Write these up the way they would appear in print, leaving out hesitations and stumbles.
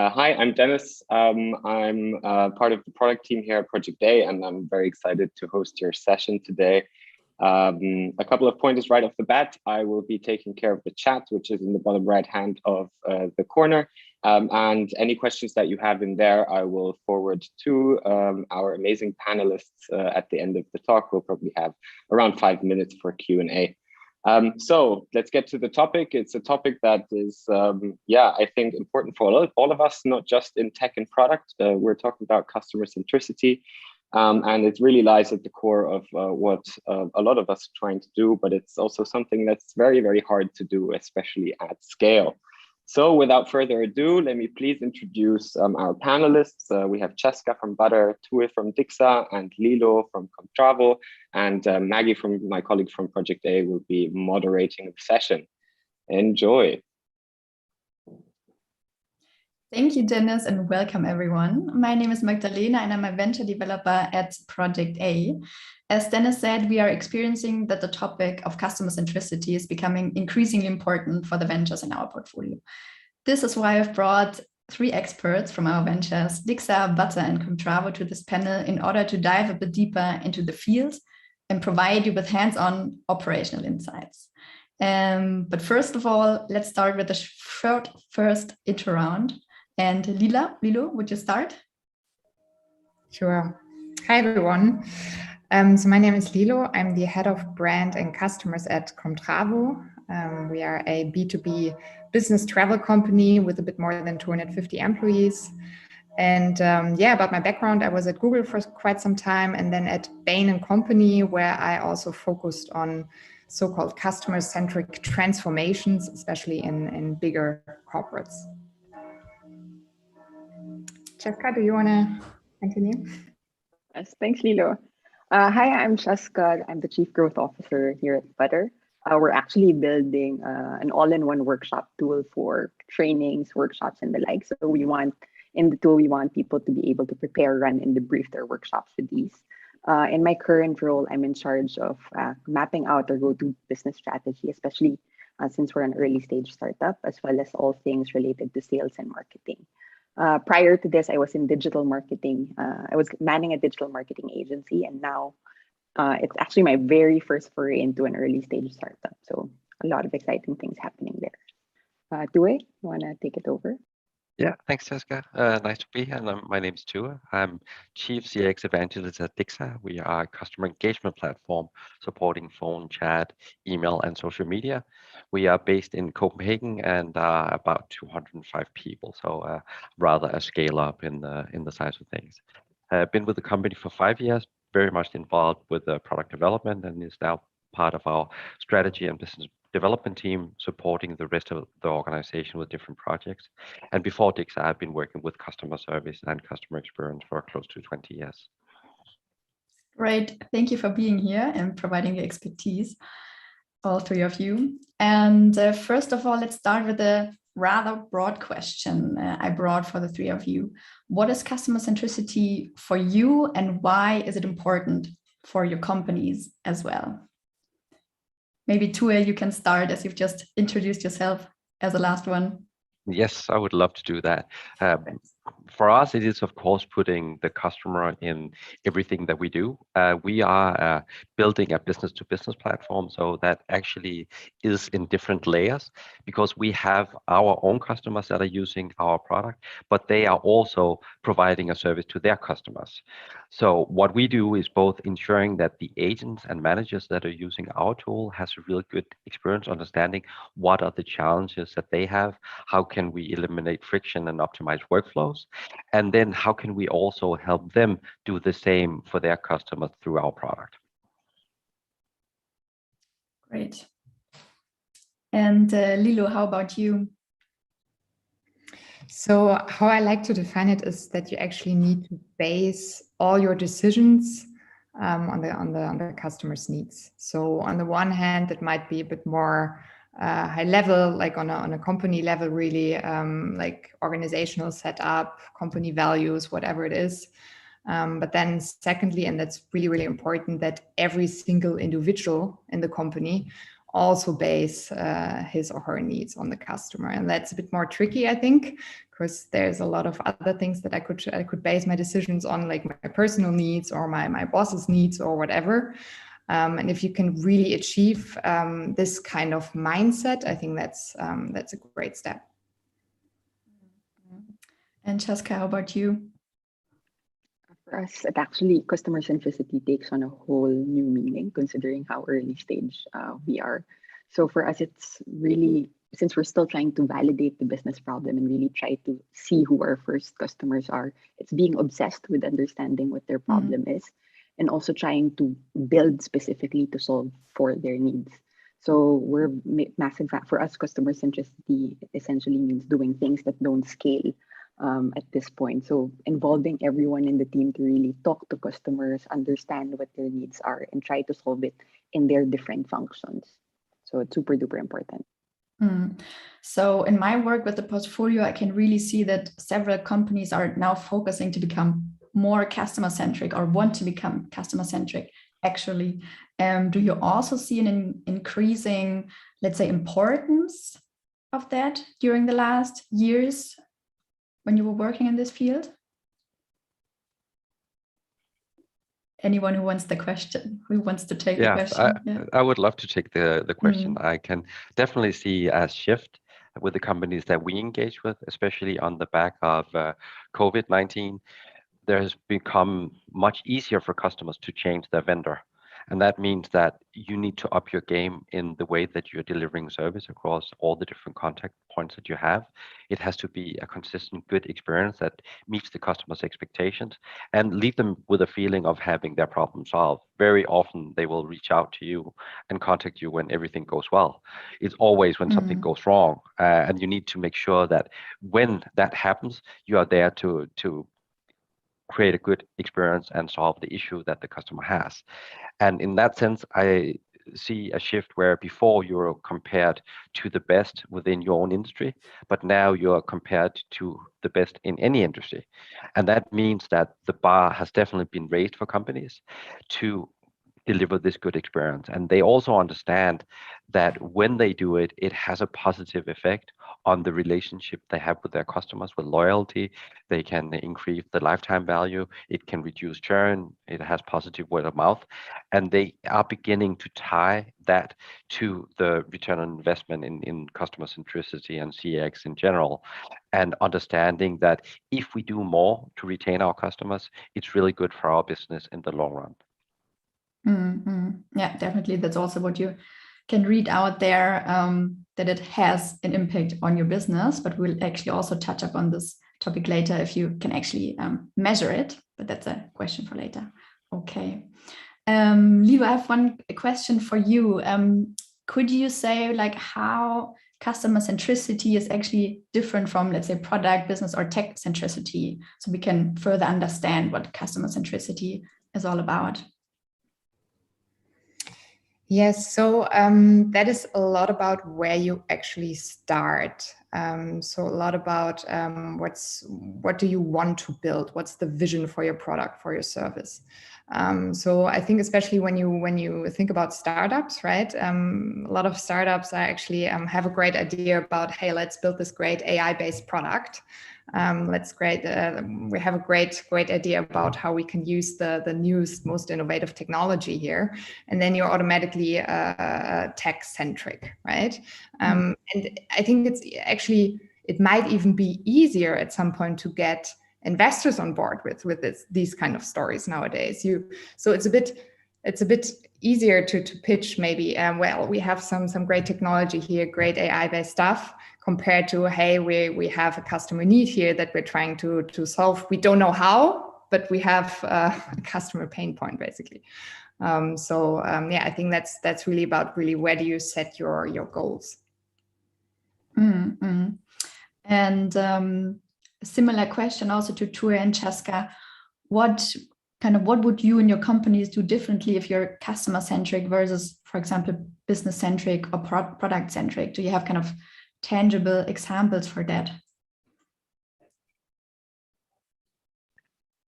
Hi, I'm Dennis. I'm part of the product team here at Project A, and I'm very excited to host your session today. A couple of pointers right off the bat. I will be taking care of the chat, which is in the bottom right hand of the corner. And any questions that you have in there, I will forward to our amazing panelists at the end of the talk. We'll probably have around 5 minutes for Q&A. So let's get to the topic. It's a topic that is, I think important for all of us, not just in tech and product. We're talking about customer centricity, and it really lies at the core of what a lot of us are trying to do, but it's also something that's very, very hard to do, especially at scale. So without further ado, let me please introduce our panelists. We have Cheska from Butter, Tue from Dixa, and Lilo from Comtravo, and Maggie, my colleague from Project A, will be moderating the session. Enjoy. Thank you, Dennis, and welcome everyone. My name is Magdalena and I'm a venture developer at Project A. As Dennis said, we are experiencing that the topic of customer centricity is becoming increasingly important for the ventures in our portfolio. This is why I've brought 3 experts from our ventures, Dixa, Butter, and Comtravo, to this panel in order to dive a bit deeper into the field and provide you with hands-on operational insights. But first of all, let's start with the short first intro round. And Lilo, would you start? Sure. Hi, everyone. So my name is Lilo. I'm the head of brand and customers at Comtravo. We are a B2B business travel company with a bit more than 250 employees. And about my background, I was at Google for quite some time, and then at Bain & Company, where I also focused on so-called customer-centric transformations, especially in bigger corporates. Cheska, do you want to continue? Yes, thanks, Lilo. Hi, I'm Cheska. I'm the Chief Growth Officer here at Butter. We're actually building an all-in-one workshop tool for trainings, workshops, and the like. So in the tool, we want people to be able to prepare, run, and debrief their workshops with these. In my current role, I'm in charge of mapping out our go-to business strategy, especially since we're an early stage startup, as well as all things related to sales and marketing. Prior to this, I was in digital marketing. I was manning a digital marketing agency, and now it's actually my very first foray into an early stage startup. So a lot of exciting things happening there. Tue, you want to take it over? Yeah, thanks, Cheska. Nice to be here. My name's Tue. I'm Chief CX Evangelist at Dixa. We are a customer engagement platform supporting phone, chat, email, and social media. We are based in Copenhagen and about 205 people, so rather a scale up in the size of things. I've been with the company for 5 years, very much involved with the product development, and is now part of our strategy and business development team, supporting the rest of the organization with different projects. And before Dixa, I've been working with customer service and customer experience for close to 20 years. Great. Thank you for being here and providing the expertise, all 3 of you. And first of all, let's start with a rather broad question I brought for the 3 of you. What is customer centricity for you, and why is it important for your companies as well? Maybe Tue, you can start, as you've just introduced yourself as the last one. Yes, I would love to do that. For us, it is, of course, putting the customer in everything that we do. We are building a business-to-business platform, so that actually is in different layers, because we have our own customers that are using our product, but they are also providing a service to their customers. So what we do is both ensuring that the agents and managers that are using our tool has a real good experience understanding what are the challenges that they have, how can we eliminate friction and optimize workflows, and then how can we also help them do the same for their customers through our product. Great. And Lilo, how about you? So how I like to define it is that you actually need to base all your decisions on the customer's needs. So on the one hand, it might be a bit more high level, like on a company level, really, like organizational setup, company values, whatever it is. But then secondly, and that's really, really important, that every single individual in the company also base his or her needs on the customer. And that's a bit more tricky, I think, because there's a lot of other things that I could base my decisions on, like my personal needs or my boss's needs or whatever. And if you can really achieve this kind of mindset, I think that's a great step. And Cheska, how about you? For us, it actually, customer centricity takes on a whole new meaning considering how early stage we are. So for us, it's really, since we're still trying to validate the business problem and really try to see who our first customers are, it's being obsessed with understanding what their problem is, and also trying to build specifically to solve for their needs. So we're massive, for us, customer centricity essentially means doing things that don't scale at this point. So involving everyone in the team to really talk to customers, understand what their needs are, and try to solve it in their different functions. So it's super duper important. So in my work with the portfolio, I can really see that several companies are now focusing to become more customer-centric or want to become customer-centric, actually. Do you also see an increasing, let's say, importance of that during the last years when you were working in this field? Anyone who wants the question, who wants to take the question? I would love to take the question. I can definitely see a shift with the companies that we engage with, especially on the back of COVID-19. There has become much easier for customers to change their vendor. And that means that you need to up your game in the way that you're delivering service across all the different contact points that you have. It has to be a consistent, good experience that meets the customer's expectations and leave them with a feeling of having their problem solved. Very often they will reach out to you and contact you when everything goes well. It's always when something goes wrong. And you need to make sure that when that happens, you are there to create a good experience and solve the issue that the customer has. And in that sense, I see a shift where before you were compared to the best within your own industry, but now you're compared to the best in any industry. And that means that the bar has definitely been raised for companies to deliver this good experience. And they also understand that when they do it, it has a positive effect on the relationship they have with their customers, with loyalty. They can increase the lifetime value. It can reduce churn. It has positive word of mouth. And they are beginning to tie that to the return on investment in customer centricity and CX in general, and understanding that if we do more to retain our customers, it's really good for our business in the long run. Yeah, definitely. That's also what you can read out there, that it has an impact on your business, but we'll actually also touch up on this topic later if you can actually measure it, but that's a question for later. Okay. Lilo, I have one question for you. Could you say like how customer centricity is actually different from, let's say, product, business, or tech centricity, so we can further understand what customer centricity is all about? Yes, so that is a lot about where you actually start. So a lot about what do you want to build? What's the vision for your product, for your service? So I think especially when you think about startups, right? A lot of startups are actually have a great idea about, hey, let's build this great AI-based product. We have a great idea about how we can use the newest, most innovative technology here, and then you're automatically tech-centric, right? And I think it might even be easier at some point to get investors on board with these kind of stories nowadays. So it's a bit easier to pitch maybe. Well, we have some great technology here, great AI-based stuff, compared to, hey, we have a customer need here that we're trying to solve. We don't know how, but we have a customer pain point basically. Yeah, I think that's really about where do you set your goals. And similar question also to Tue and Cheska. What would you and your companies do differently if you're customer centric versus, for example, business centric or product centric? Do you have kind of tangible examples for that?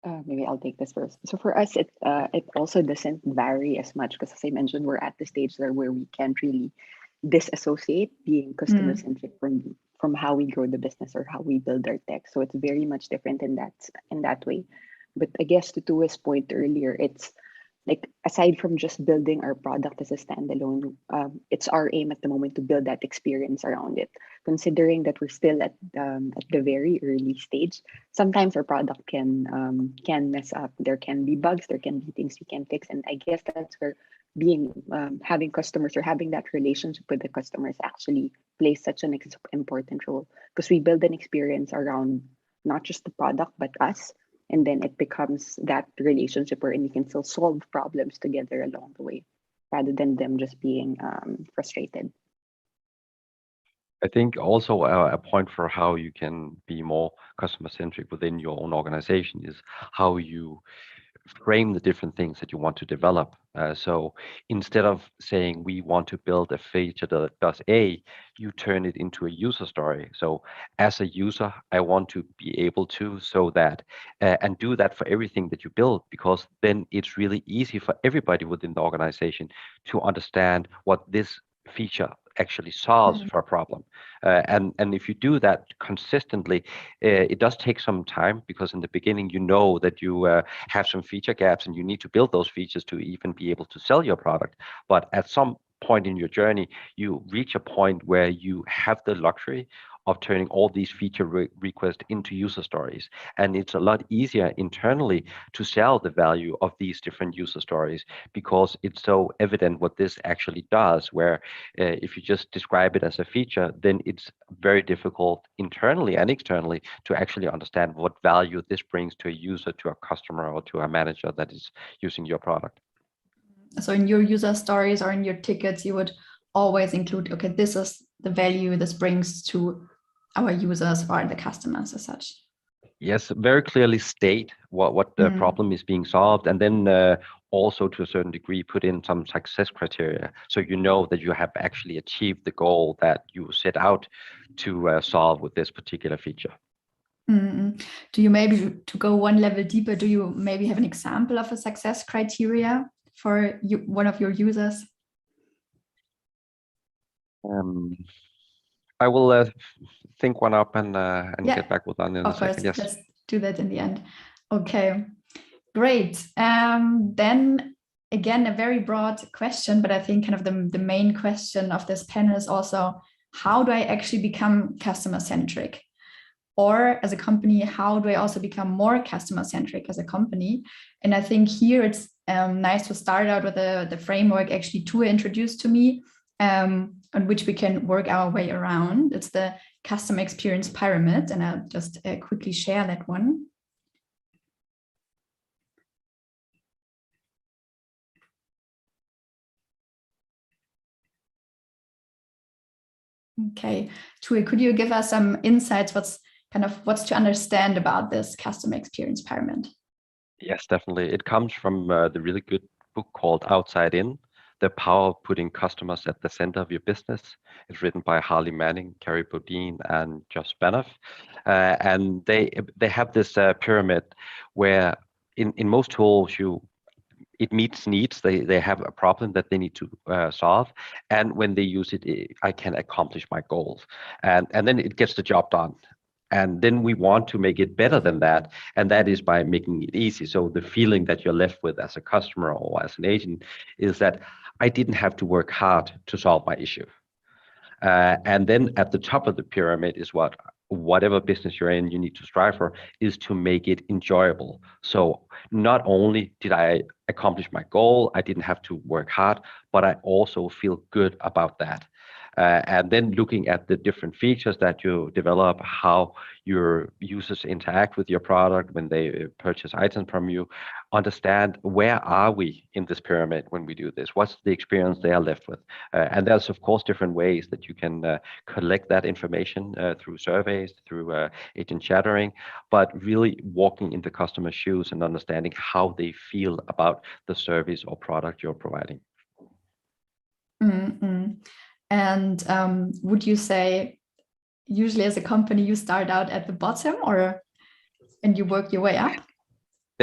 Maybe I'll take this first. So for us, it also doesn't vary as much because, as I mentioned, we're at the stage there where we can't really disassociate being customer centric from how we grow the business or how we build our tech. So it's very much different in that way. But I guess to Tue's point earlier, it's like, aside from just building our product as a standalone, it's our aim at the moment to build that experience around it. Considering that we're still at the very early stage, sometimes our product can mess up. There can be bugs, there can be things we can fix, and I guess that's where having customers or having that relationship with the customers actually plays such an important role, because we build an experience around not just the product but us. And then it becomes that relationship wherein you can still solve problems together along the way, rather than them just being frustrated. I think also a point for how you can be more customer centric within your own organization is how you frame the different things that you want to develop. So instead of saying we want to build a feature that does A, you turn it into a user story. So as a user, I want to be able to and do that for everything that you build, because then it's really easy for everybody within the organization to understand what this feature actually solves for a problem. And if you do that consistently, it does take some time, because in the beginning you know that you have some feature gaps and you need to build those features to even be able to sell your product. But at some point in your journey, you reach a point where you have the luxury of turning all these feature requests into user stories. And it's a lot easier internally to sell the value of these different user stories, because it's so evident what this actually does, where if you just describe it as a feature, then it's very difficult internally and externally to actually understand what value this brings to a user, to a customer, or to a manager that is using your product. So in your user stories or in your tickets, you would always include, okay, this is the value this brings to our users or the customers as such. Yes, very clearly state what the problem is being solved, and then also to a certain degree put in some success criteria, so you know that you have actually achieved the goal that you set out to solve with this particular feature. Do you, maybe to go one level deeper, do you maybe have an example of a success criteria for one of your users? I will think one up and yeah, get back with that in a second. Yes. Let's do that in the end. Okay, great. Then again, a very broad question, but I think kind of the main question of this panel is also, how do I actually become customer centric? Or as a company, how do I also become more customer centric as a company? And I think here it's nice to start out with the framework actually Tue introduced to me, on which we can work our way around. It's the customer experience pyramid, and I'll just quickly share that one. Okay, Tue, could you give us some insights? What's to understand about this customer experience pyramid? Yes, definitely. It comes from the really good book called Outside In: The Power of Putting Customers at the Center of Your Business. It's written by Harley Manning, Carrie Bodine, and Josh Banoff. And they have this pyramid where in most tools it meets needs. They have a problem that they need to solve, and when they use it, I can accomplish my goals, and then it gets the job done. And then we want to make it better than that, and that is by making it easy. So the feeling that you're left with as a customer or as an agent is that I didn't have to work hard to solve my issue. And then at the top of the pyramid is whatever business you're in, you need to strive for, is to make it enjoyable. So not only did I accomplish my goal, I didn't have to work hard, but I also feel good about that. And then looking at the different features that you develop, how your users interact with your product when they purchase items from you, understand where are we in this pyramid when we do this, what's the experience they are left with. And there's of course different ways that you can collect that information through surveys, through agent chattering, but really walking in the customer's shoes and understanding how they feel about the service or product you're providing. And would you say usually as a company you start out at the bottom, and you work your way up?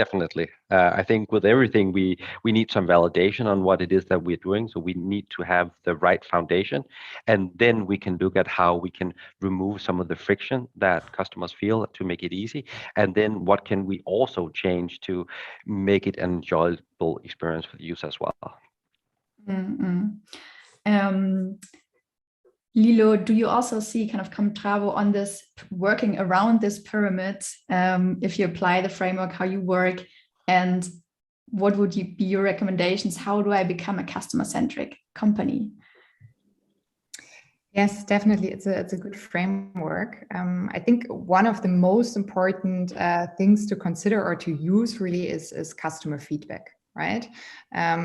Definitely. I think with everything, we need some validation on what it is that we're doing. So we need to have the right foundation, and then we can look at how we can remove some of the friction that customers feel to make it easy. And then what can we also change to make it an enjoyable experience for the user as well. Lilo, do you also see kind of Comtravo on this working around this pyramid? If you apply the framework, how you work, and what would be your recommendations? How do I become a customer-centric company? Yes, definitely. It's a good framework. I think one of the most important things to consider or to use really is customer feedback. Right?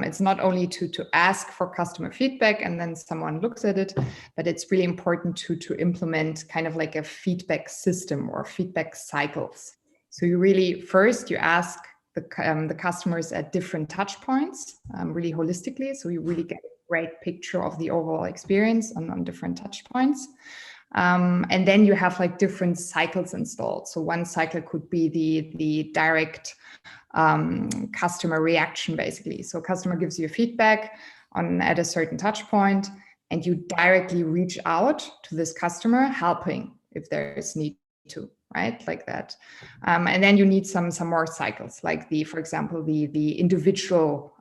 It's not only to ask for customer feedback and then someone looks at it, but it's really important to implement kind of like a feedback system or feedback cycles. So you really first you ask the customers at different touch points, really holistically. So you really get a great picture of the overall experience on different touch points. And then you have like different cycles installed. So one cycle could be the direct customer reaction, basically. So customer gives you feedback at a certain touch point, and you directly reach out to this customer, helping if there is need to, right? Like that. And then you need some more cycles, like for example, the individual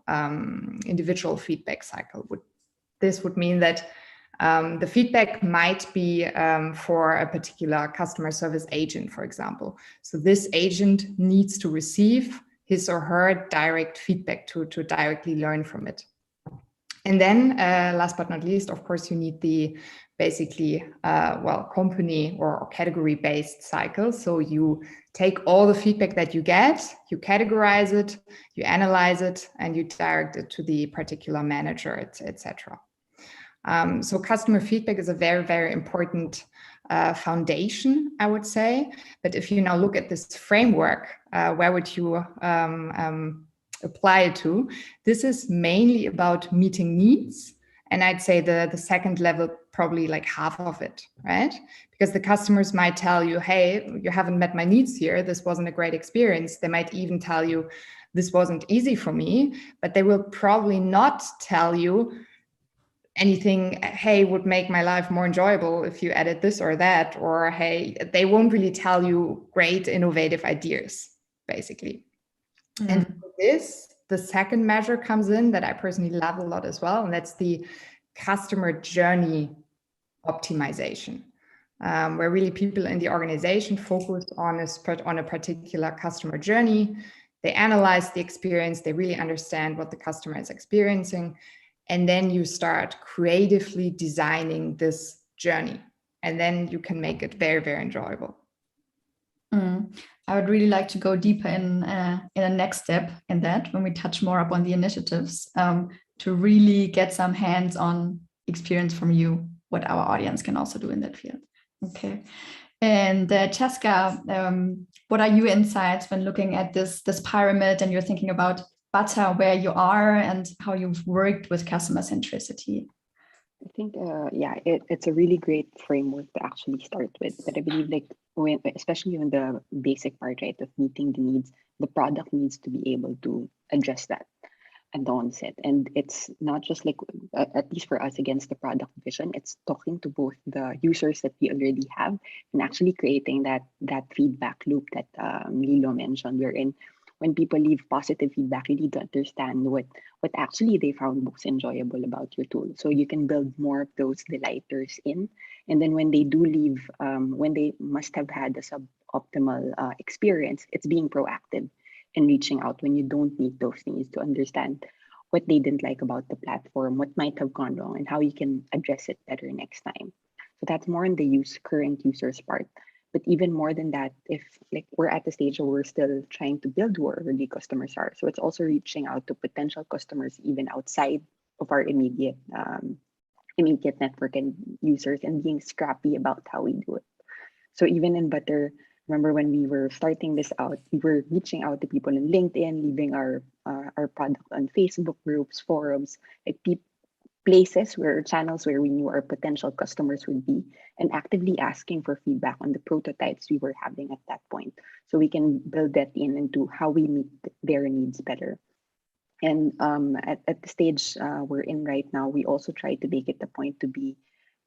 feedback cycle. This would mean that the feedback might be for a particular customer service agent, for example. So this agent needs to receive his or her direct feedback to directly learn from it. And then last but not least, of course, you need the basically, company or category-based cycle. So you take all the feedback that you get, you categorize it, you analyze it, and you direct it to the particular manager, etc. So customer feedback is a very, very important foundation, I would say. But if you now look at this framework, where would you apply it to? This is mainly about meeting needs. And I'd say the second level, probably like half of it, right? Because the customers might tell you, hey, you haven't met my needs here. This wasn't a great experience. They might even tell you, this wasn't easy for me, but they will probably not tell you anything, hey, would make my life more enjoyable if you added this or that, or hey, they won't really tell you great innovative ideas, basically. And for this, the second measure comes in that I personally love a lot as well, and that's the customer journey optimization, where really people in the organization focus on a particular customer journey. They analyze the experience, they really understand what the customer is experiencing, and then you start creatively designing this journey, and then you can make it very, very enjoyable. I would really like to go deeper in a next step in that, when we touch more upon the initiatives, to really get some hands-on experience from you, what our audience can also do in that field. Okay. And Cheska, what are your insights when looking at this pyramid and you're thinking about Butter, where you are and how you've worked with customer centricity? I think, it's a really great framework to actually start with. But I believe, especially in the basic part, right, of meeting the needs, the product needs to be able to address that at the onset. And it's not just like, at least for us, against the product vision, it's talking to both the users that we already have and actually creating that feedback loop that Lilo mentioned, wherein when people leave positive feedback, you need to understand what actually they found most enjoyable about your tool. So you can build more of those delighters in. And then when they do leave, when they must have had a suboptimal experience, it's being proactive and reaching out when you don't meet those needs to understand what they didn't like about the platform, what might have gone wrong, and how you can address it better next time. So that's more on the current users part. But even more than that, if we're at the stage where we're still trying to build who our early customers are. So it's also reaching out to potential customers even outside of our immediate network and users, and being scrappy about how we do it. So even in Butter, remember when we were starting this out, we were reaching out to people in LinkedIn, leaving our product on Facebook groups, forums. places where channels where we knew our potential customers would be, and actively asking for feedback on the prototypes we were having at that point, so we can build that into how we meet their needs better. And at the stage we're in right now, we also try to make it a point to be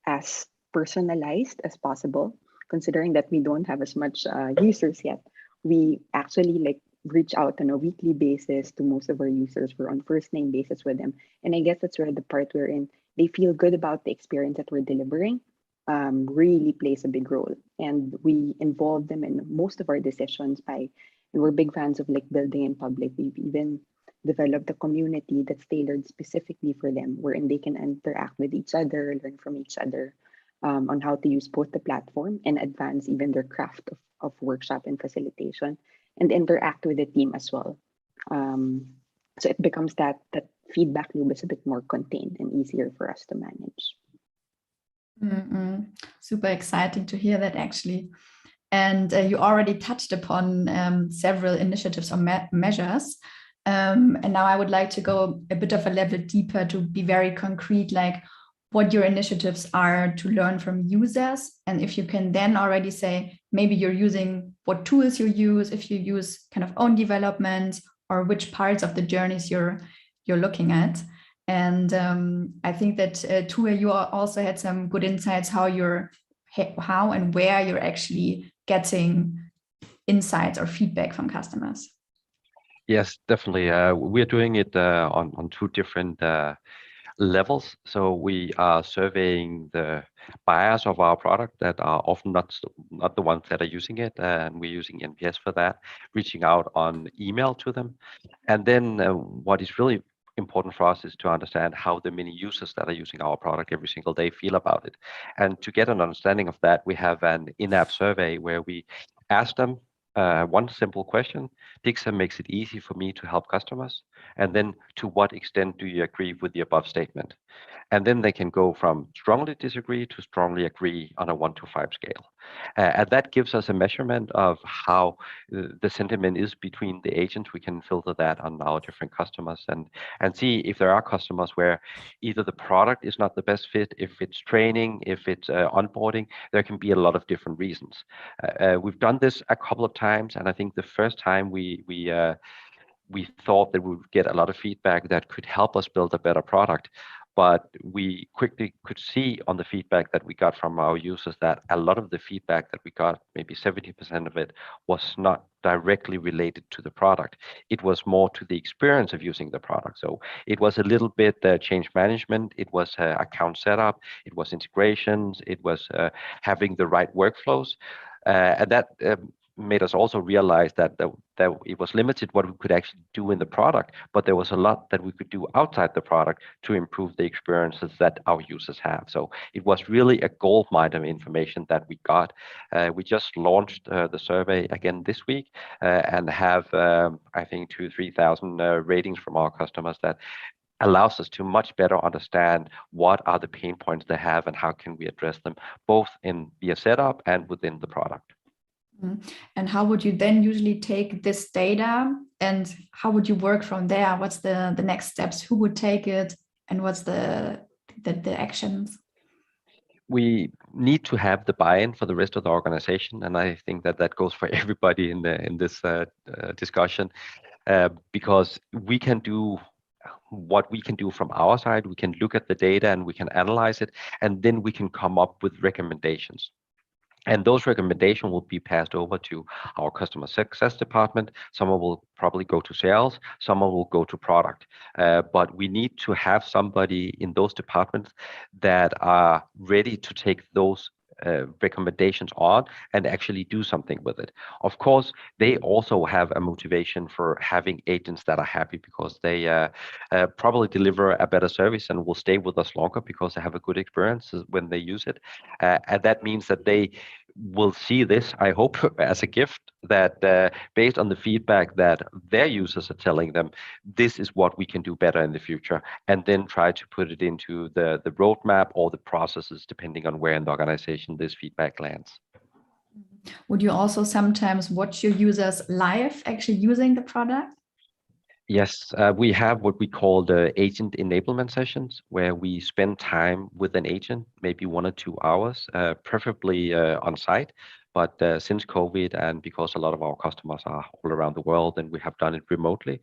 as personalized as possible, considering that we don't have as much users yet. We actually like reach out on a weekly basis to most of our users. We're on first name basis with them. And I guess that's where the part we're in, they feel good about the experience that we're delivering really plays a big role. And we involve them in most of our decisions and we're big fans of like building in public. We've even developed a community that's tailored specifically for them, wherein they can interact with each other, learn from each other on how to use both the platform and advance even their craft of workshop and facilitation, and interact with the team as well. So it becomes that feedback loop is a bit more contained and easier for us to manage. Super exciting to hear that, actually. And you already touched upon several initiatives or measures. And now I would like to go a bit of a level deeper to be very concrete, like what your initiatives are to learn from users. And if you can then already say, maybe you're using what tools you use, if you use kind of own development, or which parts of the journeys you're looking at. And I think that Tue, you also had some good insights how and where you're actually getting insights or feedback from customers. Yes, definitely. We're doing it on two different levels. So we are surveying the buyers of our product that are often not the ones that are using it, and we're using NPS for that, reaching out on email to them. And then what is really important for us is to understand how the many users that are using our product every single day feel about it. And to get an understanding of that, we have an in-app survey where we ask them one simple question: Dixa makes it easy for me to help customers. And then, to what extent do you agree with the above statement? And then they can go from strongly disagree to strongly agree on a 1 to 5 scale. And that gives us a measurement of how the sentiment is between the agents. We can filter that on our different customers and see if there are customers where either the product is not the best fit, if it's training, if it's onboarding. There can be a lot of different reasons. We've done this a couple of times, and I think the first time we thought that we would get a lot of feedback that could help us build a better product. But we quickly could see on the feedback that we got from our users that a lot of the feedback that we got, maybe 70% of it, was not directly related to the product. It was more to the experience of using the product. So it was a little bit change management, it was account setup, it was integrations, it was having the right workflows. And that made us also realize that it was limited what we could actually do in the product, but there was a lot that we could do outside the product to improve the experiences that our users have. So it was really a gold mine of information that we got. We just launched the survey again this week and have, I think, 2,000-3,000 ratings from our customers that allows us to much better understand what are the pain points they have and how can we address them, both in via setup and within the product. And how would you then usually take this data and how would you work from there? What's the next steps? Who would take it and what's the actions? We need to have the buy-in for the rest of the organization, and I think that goes for everybody in this discussion, because we can do what we can do from our side. We can look at the data and we can analyze it, and then we can come up with recommendations. And those recommendations will be passed over to our customer success department. Some will probably go to sales, some will go to product. But we need to have somebody in those departments that are ready to take those recommendations on and actually do something with it. Of course, they also have a motivation for having agents that are happy because they probably deliver a better service and will stay with us longer because they have a good experience when they use it. And that means that they will see this, I hope, as a gift that based on the feedback that their users are telling them, this is what we can do better in the future, and then try to put it into the roadmap or the processes, depending on where in the organization this feedback lands. Would you also sometimes watch your users live actually using the product? Yes, we have what we call the agent enablement sessions, where we spend time with an agent, maybe 1 or 2 hours, preferably on site. But since COVID, and because a lot of our customers are all around the world, and we have done it remotely,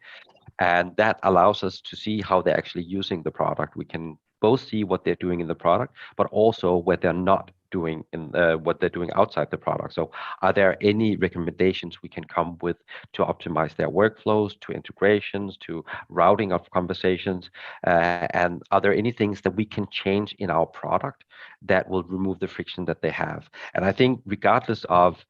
and that allows us to see how they're actually using the product. We can both see what they're doing in the product, but also what they're not doing in what they're doing outside the product. So are there any recommendations we can come with to optimize their workflows, to integrations, to routing of conversations, and are there any things that we can change in our product that will remove the friction that they have? And I think regardless of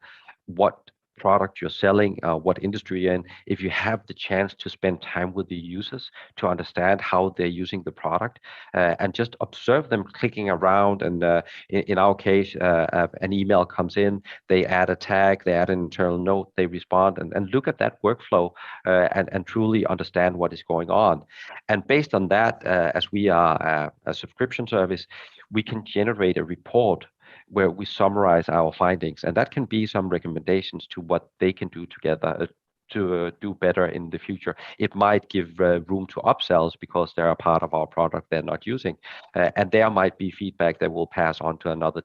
what product you're selling, what industry you're in, if you have the chance to spend time with the users to understand how they're using the product, and just observe them clicking around, and in our case, an email comes in, they add a tag, they add an internal note, they respond, and look at that workflow, and truly understand what is going on. And based on that, as we are a subscription service, we can generate a report where we summarize our findings, and that can be some recommendations to what they can do together to do better in the future. It might give room to upsells because they're a part of our product they're not using, and there might be feedback that will pass on to another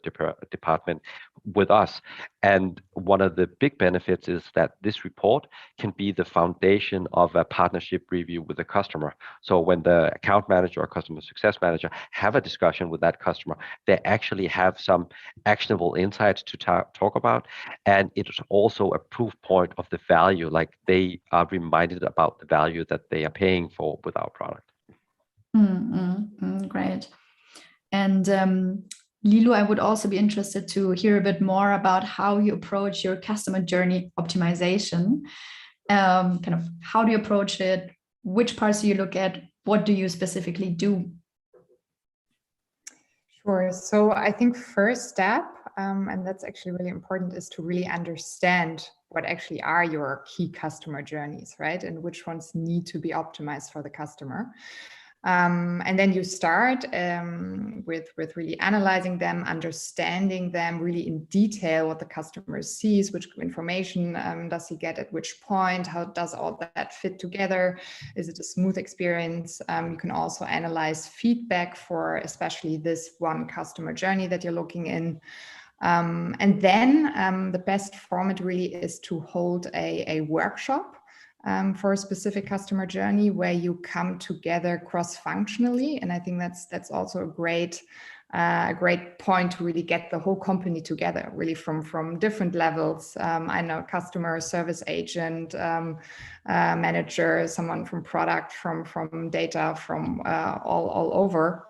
department with us. And one of the big benefits is that this report can be the foundation of a partnership review with the customer. So when the account manager or customer success manager have a discussion with that customer, they actually have some actionable insights to talk about. And it is also a proof point of the value, like they are reminded about the value that they are paying for with our product. Great. And Lilo, I would also be interested to hear a bit more about how you approach your customer journey optimization. Kind of how do you approach it? Which parts do you look at? What do you specifically do? Sure. So I think first step, and that's actually really important, is to really understand what actually are your key customer journeys, right? And which ones need to be optimized for the customer. And then you start with really analyzing them, understanding them really in detail, what the customer sees, which information does he get at which point, how does all that fit together, is it a smooth experience? You can also analyze feedback for especially this one customer journey that you're looking in. And then the best format really is to hold a workshop for a specific customer journey where you come together cross-functionally. And I think that's also a great point to really get the whole company together, really from different levels. I know customer service agent, manager, someone from product, from data, from all over.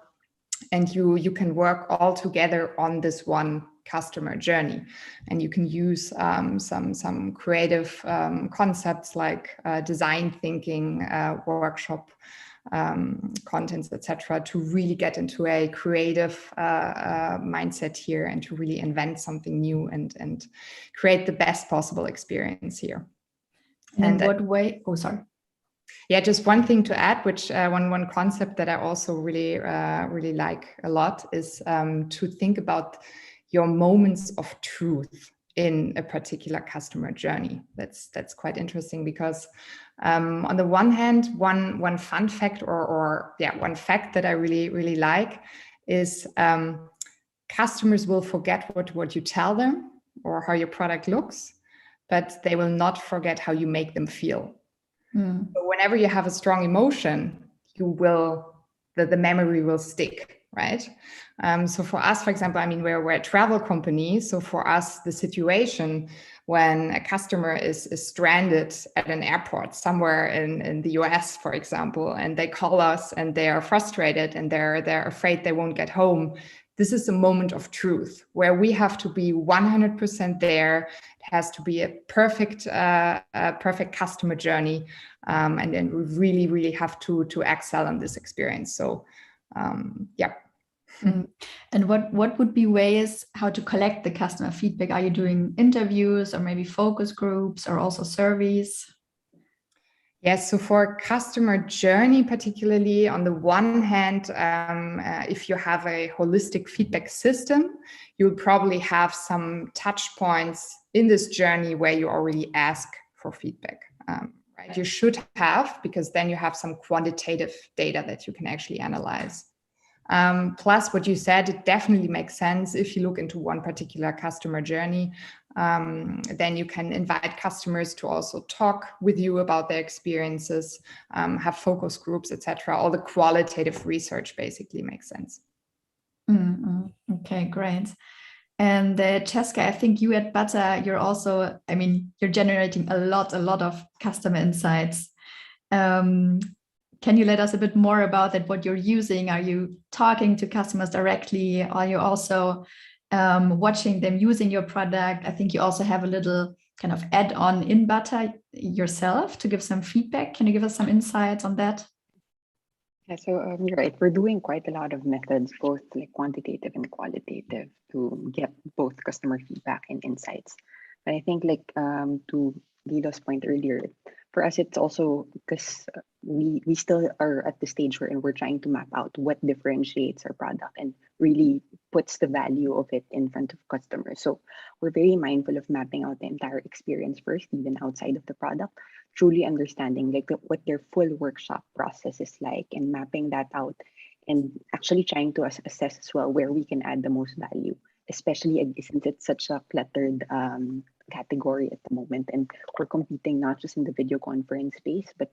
And you can work all together on this one customer journey, and you can use some creative concepts like design thinking, workshop contents, etc., to really get into a creative mindset here and to really invent something new and create the best possible experience here. And in what way? Oh, sorry. Yeah, just one thing to add, which one concept that I also really like a lot is to think about your moments of truth in a particular customer journey. That's quite interesting because on the one hand, one fun fact or one fact that I really like is customers will forget what you tell them or how your product looks, but they will not forget how you make them feel. So whenever you have a strong emotion, the memory will stick, right? So for us, for example, I mean, we're a travel company. So for us, the situation when a customer is stranded at an airport somewhere in the US, for example, and they call us and they are frustrated and they're afraid they won't get home. This is a moment of truth where we have to be 100% there. It has to be a perfect customer journey. And then we really have to excel in this experience. So, yeah. And what would be ways how to collect the customer feedback? Are you doing interviews or maybe focus groups or also surveys? Yes, so for customer journey, particularly on the one hand, if you have a holistic feedback system, you'll probably have some touch points in this journey where you already ask for feedback, right? You should have, because then you have some quantitative data that you can actually analyze. Plus, what you said, it definitely makes sense. If you look into one particular customer journey, then you can invite customers to also talk with you about their experiences, have focus groups, etc. All the qualitative research basically makes sense. Okay, great. And Cheska, I think you at Butter, you're also, I mean, you're generating a lot of customer insights. Can you let us a bit more about that, what you're using? Are you talking to customers directly? Are you also watching them using your product? I think you also have a little kind of add-on in Butter yourself to give some feedback. Can you give us some insights on that? Yeah, so you're right. We're doing quite a lot of methods, both like quantitative and qualitative, to get both customer feedback and insights. But I think like to Lilo's point earlier, for us, it's also because we still are at the stage where we're trying to map out what differentiates our product and really puts the value of it in front of customers. So we're very mindful of mapping out the entire experience first, even outside of the product, truly understanding like what their full workshop process is like and mapping that out, and actually trying to assess as well where we can add the most value, especially since it's such a cluttered category at the moment, and we're competing not just in the video conference space, but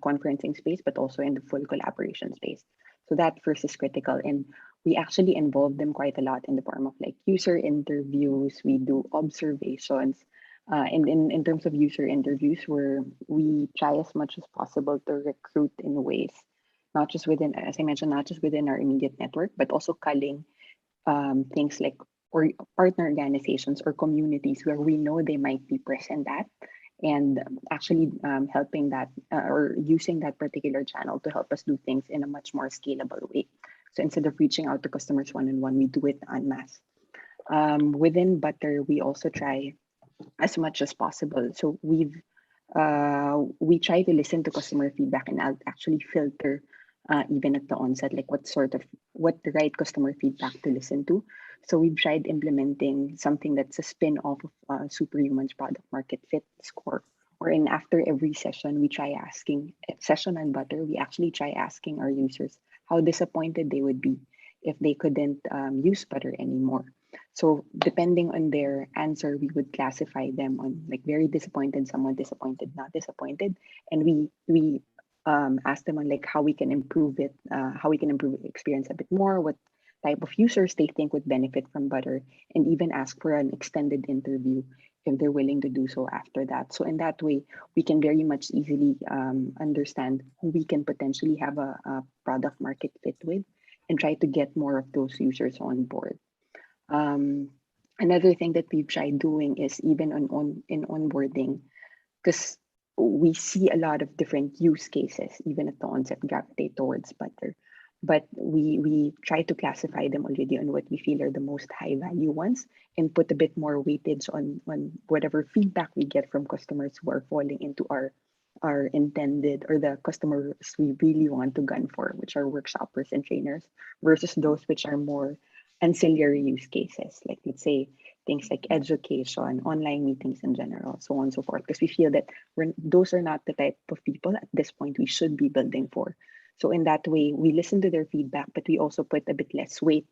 conferencing space, but also in the full collaboration space. So that first is critical, and we actually involve them quite a lot in the form of like user interviews. We do observations, and in terms of user interviews, where we try as much as possible to recruit in ways, not just within, as I mentioned, not just within our immediate network, but also culling things like or partner organizations or communities where we know they might be present at, and actually helping that or using that particular channel to help us do things in a much more scalable way. So instead of reaching out to customers one-on-one, we do it en masse. Within Butter, we also try as much as possible. So we try to listen to customer feedback and actually filter even at the onset, like what the right customer feedback to listen to. So we've tried implementing something that's a spin-off of Superhuman's product market fit score, wherein after every session, we try asking, session on Butter, we actually try asking our users how disappointed they would be if they couldn't use Butter anymore. So depending on their answer, we would classify them on like very disappointed, somewhat disappointed, not disappointed, and we ask them on like how we can improve it, how we can improve the experience a bit more, what type of users they think would benefit from Butter, and even ask for an extended interview if they're willing to do so after that. So in that way, we can very much easily understand who we can potentially have a product market fit with and try to get more of those users on board. Another thing that we've tried doing is even in onboarding, because we see a lot of different use cases, even at the onset, gravitate towards Butter. But we try to classify them already on what we feel are the most high value ones and put a bit more weightage on whatever feedback we get from customers who are falling into our intended or the customers we really want to gun for, which are workshoppers and trainers, versus those which are more ancillary use cases, like let's say things like education, online meetings in general, so on and so forth, because we feel that those are not the type of people at this point we should be building for. So in that way, we listen to their feedback, but we also put a bit less weight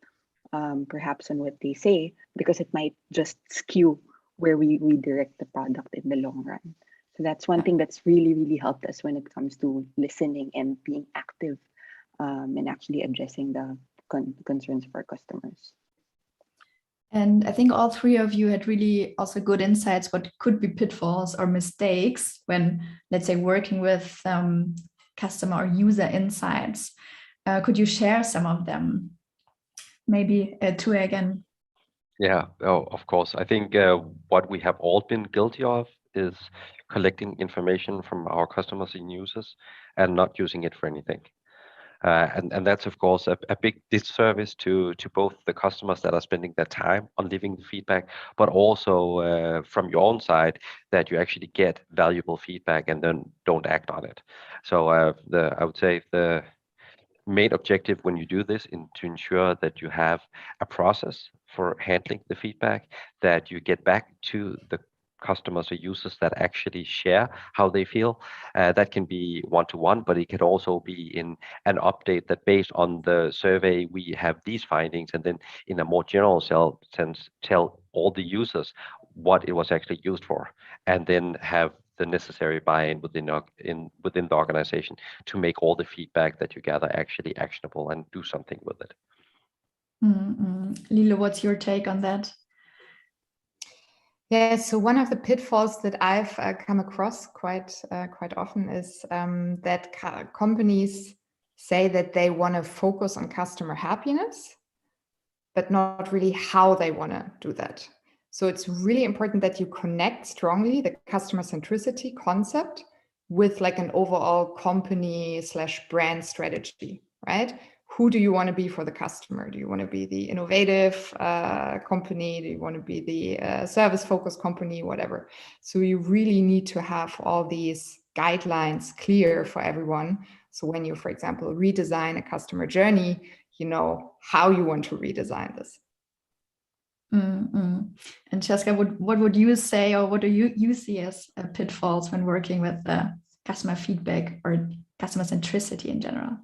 perhaps on what they say, because it might just skew where we direct the product in the long run. So that's one thing that's really, really helped us when it comes to listening and being active and actually addressing the concerns of our customers. And I think all three of you had really also good insights what could be pitfalls or mistakes when, let's say, working with customer or user insights. Could you share some of them? Maybe Tue again. Yeah, of course. I think what we have all been guilty of is collecting information from our customers and users and not using it for anything. And that's, of course, a big disservice to both the customers that are spending their time on leaving the feedback, but also from your own side, that you actually get valuable feedback and then don't act on it. So I would say the main objective when you do this is to ensure that you have a process for handling the feedback, that you get back to the customers or users that actually share how they feel. That can be one-to-one, but it could also be in an update that based on the survey, we have these findings, and then in a more general sense, tell all the users what it was actually used for, and then have the necessary buy-in within the organization to make all the feedback that you gather actually actionable and do something with it. Lilo, what's your take on that? Yeah, so one of the pitfalls that I've come across quite often is that companies say that they want to focus on customer happiness, but not really how they want to do that. So it's really important that you connect strongly the customer centricity concept with like an overall company / brand strategy, right? Who do you want to be for the customer? Do you want to be the innovative company? Do you want to be the service-focused company? Whatever. So you really need to have all these guidelines clear for everyone. So when you, for example, redesign a customer journey, you know how you want to redesign this. And Cheska, what would you say, or what do you see as pitfalls when working with the customer feedback or customer centricity in general?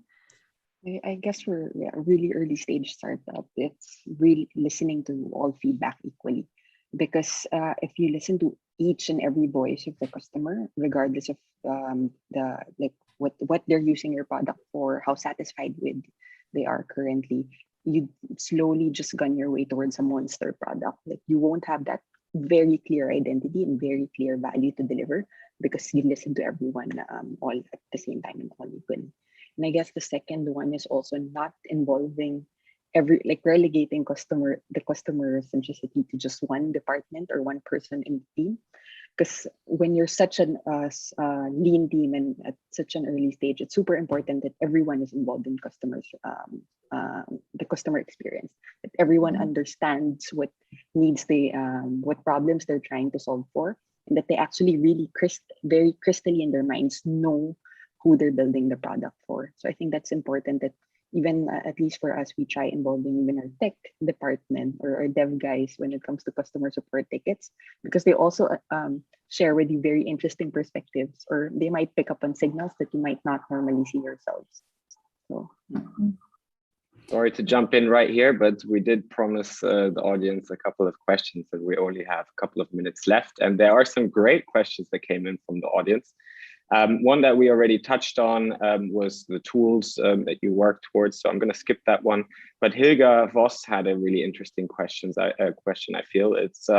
I guess we're a really early stage startup. It's really listening to all feedback equally, because if you listen to each and every voice of the customer, regardless of what they're using your product for, how satisfied with they are currently, you slowly just gun your way towards a monster product. Like you won't have that very clear identity and very clear value to deliver because you listen to everyone all at the same time and all equally. And I guess the second one is also not involving relegating the customer centricity to just one department or one person in the team. Because when you're such an lean team and at such an early stage, it's super important that everyone is involved in the customer experience. That everyone understands what needs what problems they're trying to solve for, and that they actually really very crystally in their minds know who they're building the product for. So I think that's important that even at least for us, we try involving even our tech department or our dev guys when it comes to customer support tickets, because they also share with you very interesting perspectives, or they might pick up on signals that you might not normally see yourselves. So. Sorry to jump in right here, but we did promise the audience a couple of questions, and we only have a couple of minutes left. And there are some great questions that came in from the audience. One that we already touched on was the tools that you work towards, so I'm going to skip that one. But Hilga Voss had a really interesting question. I feel it's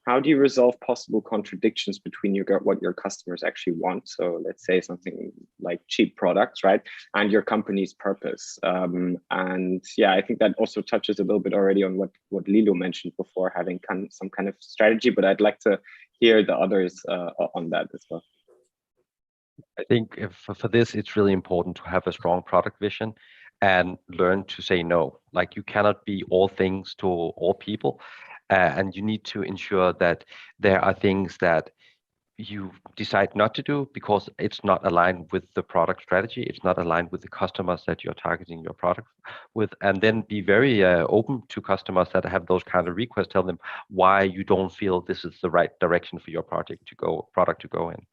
how do you resolve possible contradictions between what your customers actually want? So let's say something like cheap products, right, and your company's purpose. And yeah, I think that also touches a little bit already on what Lilo mentioned before, having some kind of strategy. But I'd like to hear the others on that as well. I think for this, it's really important to have a strong product vision and learn to say no. Like you cannot be all things to all people, and you need to ensure that there are things that you decide not to do because it's not aligned with the product strategy. It's not aligned with the customers that you're targeting your product with, and then be very open to customers that have those kind of requests. Tell them why you don't feel this is the right direction for your product to go in.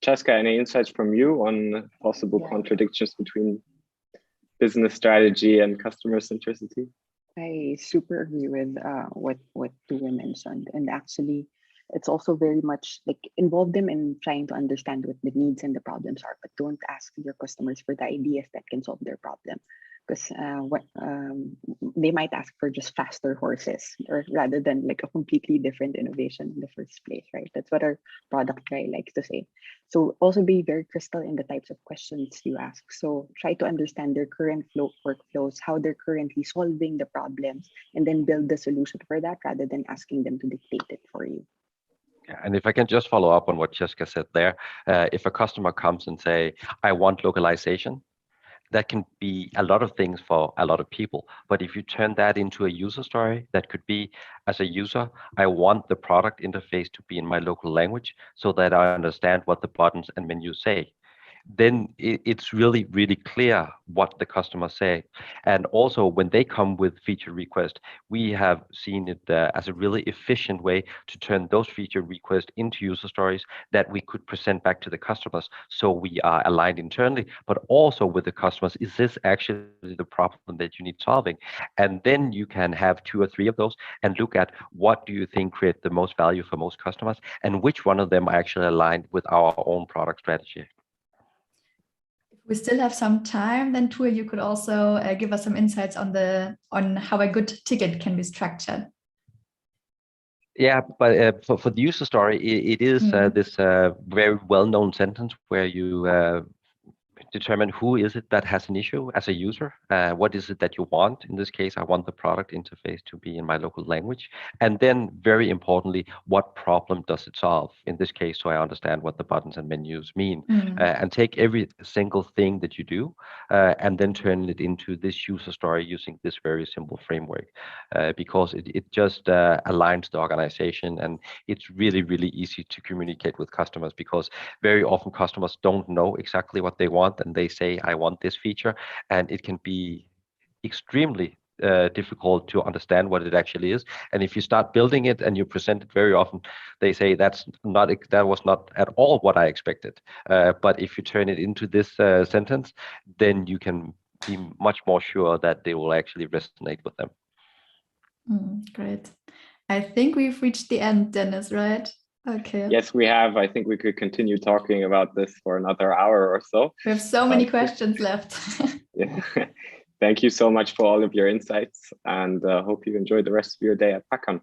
Cheska, any insights from you on possible contradictions between business strategy and customer centricity? I super agree with what Tue mentioned, and actually, it's also very much like involve them in trying to understand what the needs and the problems are, but don't ask your customers for the ideas that can solve their problem, because they might ask for just faster horses, or rather than like a completely different innovation in the first place, right? That's what our product guy likes to say. So also be very crystal in the types of questions you ask. So try to understand their current workflows, how they're currently solving the problems, and then build the solution for that rather than asking them to dictate it for you. Yeah, and if I can just follow up on what Cheska said there, if a customer comes and say, I want localization, that can be a lot of things for a lot of people. But if you turn that into a user story, that could be, as a user, I want the product interface to be in my local language so that I understand what the buttons and menus say. then it's really, really clear what the customers say. And also when they come with feature requests, we have seen it as a really efficient way to turn those feature requests into user stories that we could present back to the customers. So we are aligned internally, but also with the customers. Is this actually the problem that you need solving? And then you can have 2 or 3 of those and look at what do you think create the most value for most customers and which one of them are actually aligned with our own product strategy. We still have some time, then Tue, you could also give us some insights on how a good ticket can be structured. Yeah, but for the user story, it is this very well-known sentence where you determine who is it that has an issue as a user. What is it that you want? In this case, I want the product interface to be in my local language. And then very importantly, what problem does it solve? In this case, so I understand what the buttons and menus mean. And take every single thing that you do and then turn it into this user story using this very simple framework because it just aligns the organization, and it's really, really easy to communicate with customers because very often customers don't know exactly what they want and they say, I want this feature, and it can be extremely difficult to understand what it actually is. And if you start building it and you present it very often, they say that was not at all what I expected. But if you turn it into this sentence, then you can be much more sure that they will actually resonate with them. Great. I think we've reached the end, Dennis, right? Okay. Yes, we have. I think we could continue talking about this for another hour or so. We have so many questions left. Yeah. Thank you so much for all of your insights, and hope you enjoy the rest of your day at PAKCon.